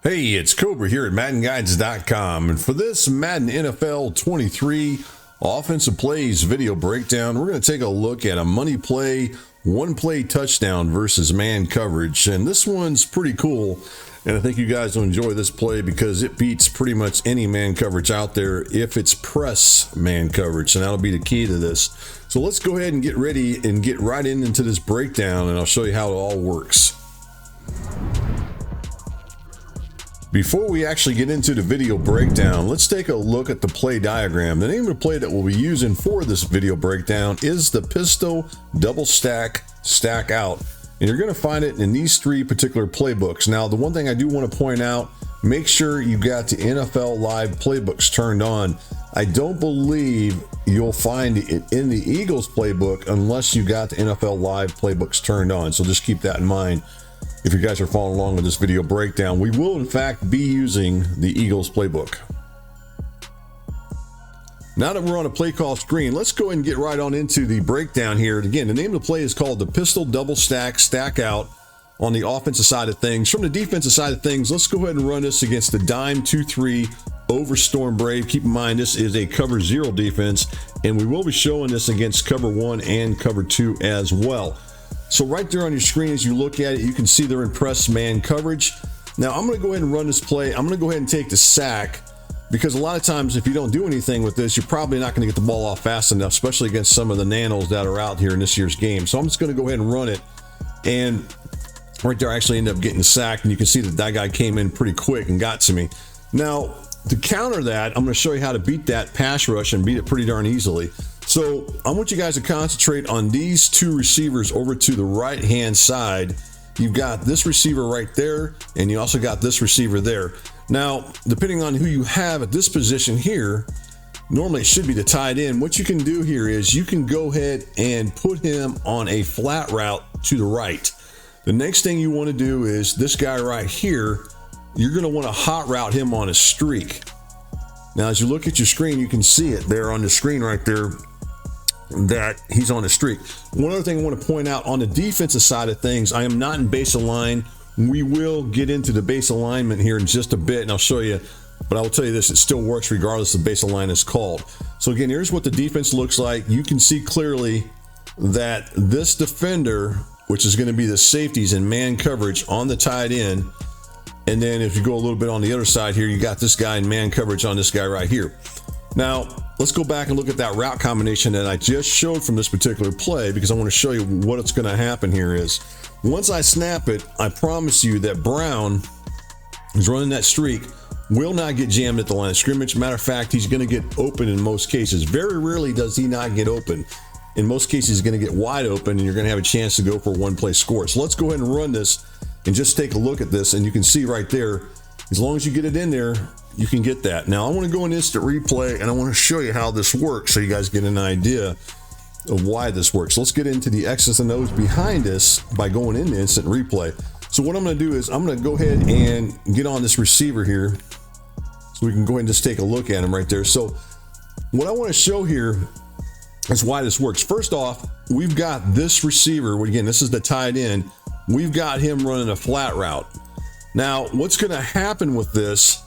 Hey, it's Cobra here at MaddenGuides.com, and for this Madden NFL 23 offensive plays video breakdown, we're going to take a look at a money play, one play touchdown versus man coverage, and this one's pretty cool, and I think you guys will enjoy this play because it beats pretty much any man coverage out there if it's press man coverage, and that'll be the key to this. So let's go ahead and get ready and get right into this breakdown, and I'll show you how it all works. Before we actually get into the video breakdown, let's take a look at the play diagram. The name of the play that we'll be using for this video breakdown is the pistol double stack out. And you're going to find it in these three particular playbooks. Now, the one thing I do want to point out, make sure you got the NFL Live playbooks turned on. I don't believe you'll find it in the Eagles playbook unless you got the NFL Live playbooks turned on. So just keep that in mind. If you guys are following along with this video breakdown, we will in fact be using the Eagles playbook. Now that we're on a play call screen, let's go ahead and get right on into the breakdown here. Again, the name of the play is called the pistol double stack out on the offensive side of things. From the defensive side of things, let's go ahead and run this against the dime 2-3 over 𝗠𝗱𝗱𝗲. Keep in mind, this is a cover 0 defense, and we will be showing this against cover 1 and cover 2 as well. So right there on your screen, as you look at it, you can see they're in press man coverage. Now I'm going to go ahead and run this play. I'm going to go ahead and take the sack because a lot of times if you don't do anything with this, you're probably not going to get the ball off fast enough, especially against some of the nanos that are out here in this year's game. So I'm just going to go ahead and run it. And right there, I actually ended up getting sacked. And you can see that guy came in pretty quick and got to me. Now, to counter that, I'm going to show you how to beat that pass rush and beat it pretty darn easily. So I want you guys to concentrate on these two receivers over to the right hand side. You've got this receiver right there, and you also got this receiver there. Now, depending on who you have at this position here, normally it should be the tight end. What you can do here is you can go ahead and put him on a flat route to the right. The next thing you want to do is this guy right here, you're going to want to hot route him on a streak. Now, as you look at your screen, you can see it there on the screen right there, that he's on a streak. One other thing I want to point out on the defensive side of things, I am not in base align. We will get into the base alignment here in just a bit, and I'll show you, but I will tell you this, it still works regardless of base align is called. So again, here's what the defense looks like. You can see clearly that this defender, which is going to be the safeties in man coverage on the tight end, and then if you go a little bit on the other side here, you got this guy in man coverage on this guy right here. Now, let's go back and look at that route combination that I just showed from this particular play, because I want to show you what's going to happen here is once I snap it, I promise you that Brown, who's running that streak, will not get jammed at the line of scrimmage. Matter of fact, he's going to get open in most cases. Very rarely does he not get open. In most cases, he's going to get wide open, and you're going to have a chance to go for a one-play score. So let's go ahead and run this and just take a look at this, and you can see right there, as long as you get it in there, you can get that. Now I want to go in instant replay and I want to show you how this works so you guys get an idea of why this works. Let's get into the X's and O's behind this by going into instant replay. So what I'm going to do is I'm going to go ahead and get on this receiver here so we can go ahead and just take a look at him right there. So what I want to show here is why this works. First off, we've got this receiver. Again, this is the tight end. We've got him running a flat route. Now, what's going to happen with this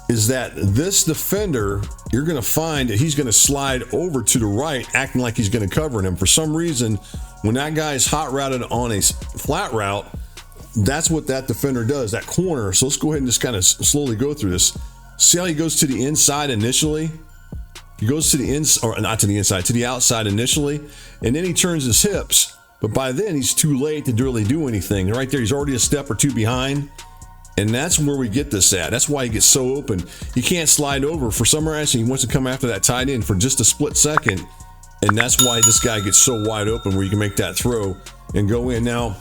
is that this defender, you're going to find that he's going to slide over to the right, acting like he's going to cover him. For some reason, when that guy is hot routed on a flat route, that's what that defender does, that corner. So let's go ahead and just kind of slowly go through this. See how he goes to the inside initially? He goes to the inside, or not to the inside, to the outside initially, and then he turns his hips. But by then, he's too late to really do anything. Right there, he's already a step or two behind. And that's where we get this at. That's why he gets so open. He can't slide over. For some reason, he wants to come after that tight end for just a split second. And that's why this guy gets so wide open where you can make that throw and go in. Now,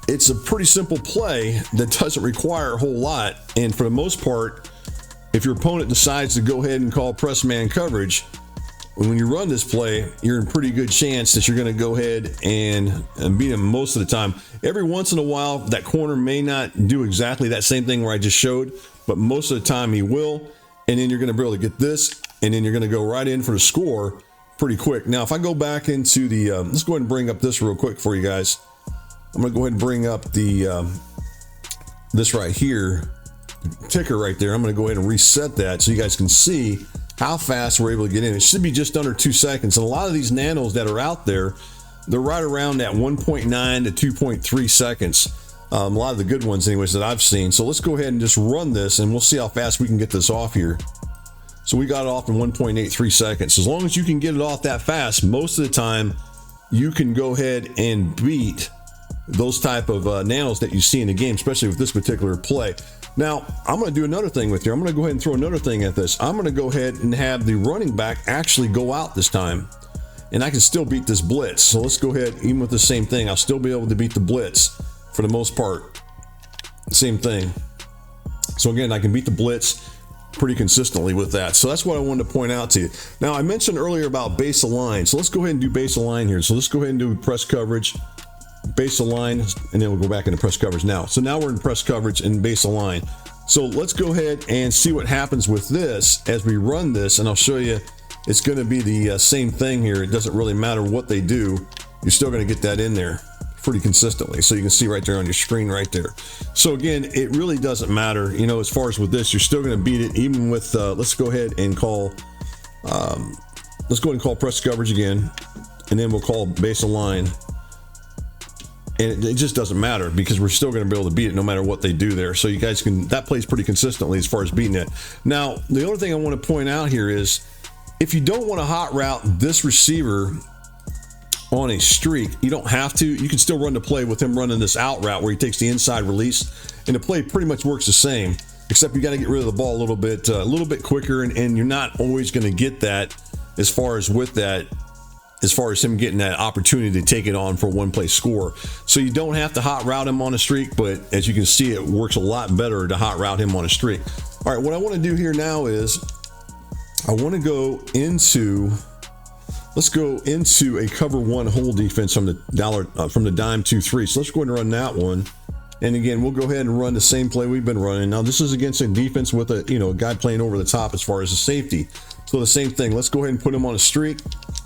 it's a pretty simple play that doesn't require a whole lot. And for the most part, if your opponent decides to go ahead and call press man coverage, when you run this play, you're in pretty good chance that you're going to go ahead and beat him most of the time. Every once in a while, that corner may not do exactly that same thing where I just showed, but most of the time he will. And then you're going to be able to get this, and then you're going to go right in for the score pretty quick. Now, if I go back into the, let's go ahead and bring up this real quick for you guys. I'm going to go ahead and bring up the this right here. ticker right there. I'm going to go ahead and reset that so you guys can see how fast we're able to get in. It should be just under 2 seconds. And a lot of these nanos that are out there, they're right around that 1.9 to 2.3 seconds. A lot of the good ones anyways that I've seen. So let's go ahead and just run this and we'll see how fast we can get this off here. So we got it off in 1.83 seconds. As long as you can get it off that fast, most of the time you can go ahead and beat those type of nanos that you see in the game, especially with this particular play. Now, I'm going to do another thing with you. I'm going to go ahead and throw another thing at this. I'm going to go ahead and have the running back actually go out this time. And I can still beat this blitz. So let's go ahead, even with the same thing, I'll still be able to beat the blitz for the most part. Same thing. So again, I can beat the blitz pretty consistently with that. So that's what I wanted to point out to you. Now, I mentioned earlier about base align. So let's go ahead and do base align here. So let's go ahead and do press coverage, base align, and then we'll go back into press coverage now. So now we're in press coverage and base align. So let's go ahead and see what happens with this as we run this, and I'll show you. It's going to be the same thing here. It doesn't really matter what they do. You're still going to get that in there pretty consistently. So you can see right there on your screen right there. So again, it really doesn't matter, you know, as far as with this, you're still going to beat it even with, let's go ahead and call press coverage again, and then we'll call base align. And it just doesn't matter because we're still going to be able to beat it no matter what they do there. So you guys can, that plays pretty consistently as far as beating it. Now, the other thing I want to point out here is if you don't want to hot route this receiver on a streak, you don't have to. You can still run the play with him running this out route where he takes the inside release, and the play pretty much works the same, except you got to get rid of the ball a little bit quicker, and you're not always going to get that as far as with that, as far as him getting that opportunity to take it on for a one-play score. So you don't have to hot route him on a streak, but as you can see, it works a lot better to hot route him on a streak. All right, what I want to do here now is I want to go into, let's go into a cover one hold defense from the 𝗠𝗱𝘆𝗀𝗀. So let's go ahead and run that one. And again, we'll go ahead and run the same play we've been running. Now this is against a defense with a, you know, a guy playing over the top as far as the safety. So the same thing, let's go ahead and put him on a streak,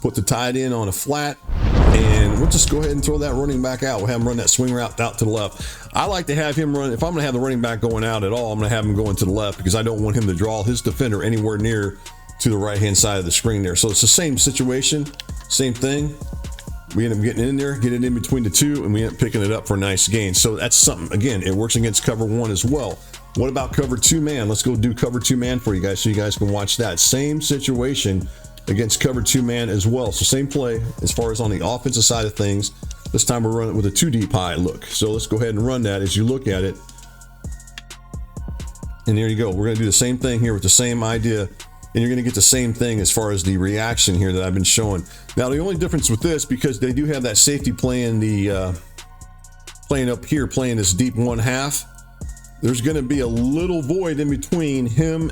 put the tight end on a flat, and we'll just go ahead and throw that running back out. We'll have him run that swing route out to the left. I like to have him run, if I'm going to have the running back going out at all, I'm going to have him going to the left because I don't want him to draw his defender anywhere near to the right-hand side of the screen there. So it's the same situation, same thing. We end up getting in there, get it in between the two, and we end up picking it up for a nice gain. So that's something, again, it works against cover one as well. What about cover two man? Let's go do cover two man for you guys so you guys can watch that. Same situation against cover two man as well. So same play as far as on the offensive side of things. This time we're running with a 2 deep high look. So let's go ahead and run that as you look at it. And there you go. We're going to do the same thing here with the same idea. And you're going to get the same thing as far as the reaction here that I've been showing. Now, the only difference with this, because they do have that safety playing the playing up here, playing this deep 1/2, there's going to be a little void in between him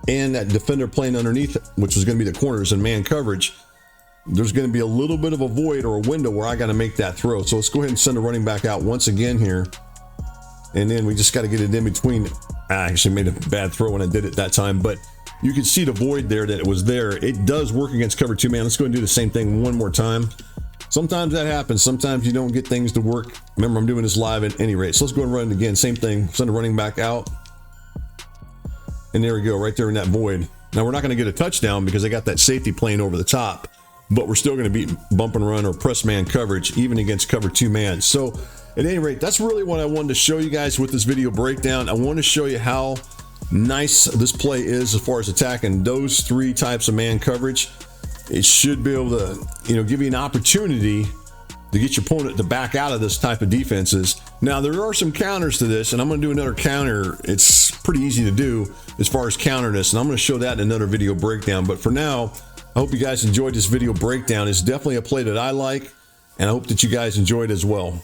and that defender playing underneath, which is going to be the corners and man coverage. There's going to be a little bit of a void or a window where I got to make that throw. So let's go ahead and send the running back out once again here. And then we just got to get it in between. I actually made a bad throw when I did it that time, but you can see the void there that it was there. It does work against cover two man. Let's go and do the same thing one more time. Sometimes that happens. Sometimes you don't get things to work. Remember, I'm doing this live at any rate. So let's go and run it again. Same thing. Send the running back out. And there we go, right there in that void. Now, we're not going to get a touchdown because I got that safety playing over the top, but we're still going to beat bump and run or press man coverage, even against cover two man. So at any rate, that's really what I wanted to show you guys with this video breakdown. I want to show you how nice this play is as far as attacking those 3 types of man coverage. It should be able to, you know, give you an opportunity to get your opponent to back out of this type of defenses. Now, there are some counters to this, and I'm going to do another counter. It's pretty easy to do as far as counter this, and I'm going to show that in another video breakdown. But for now, I hope you guys enjoyed this video breakdown. It's definitely a play that I like, and I hope that you guys enjoyed as well.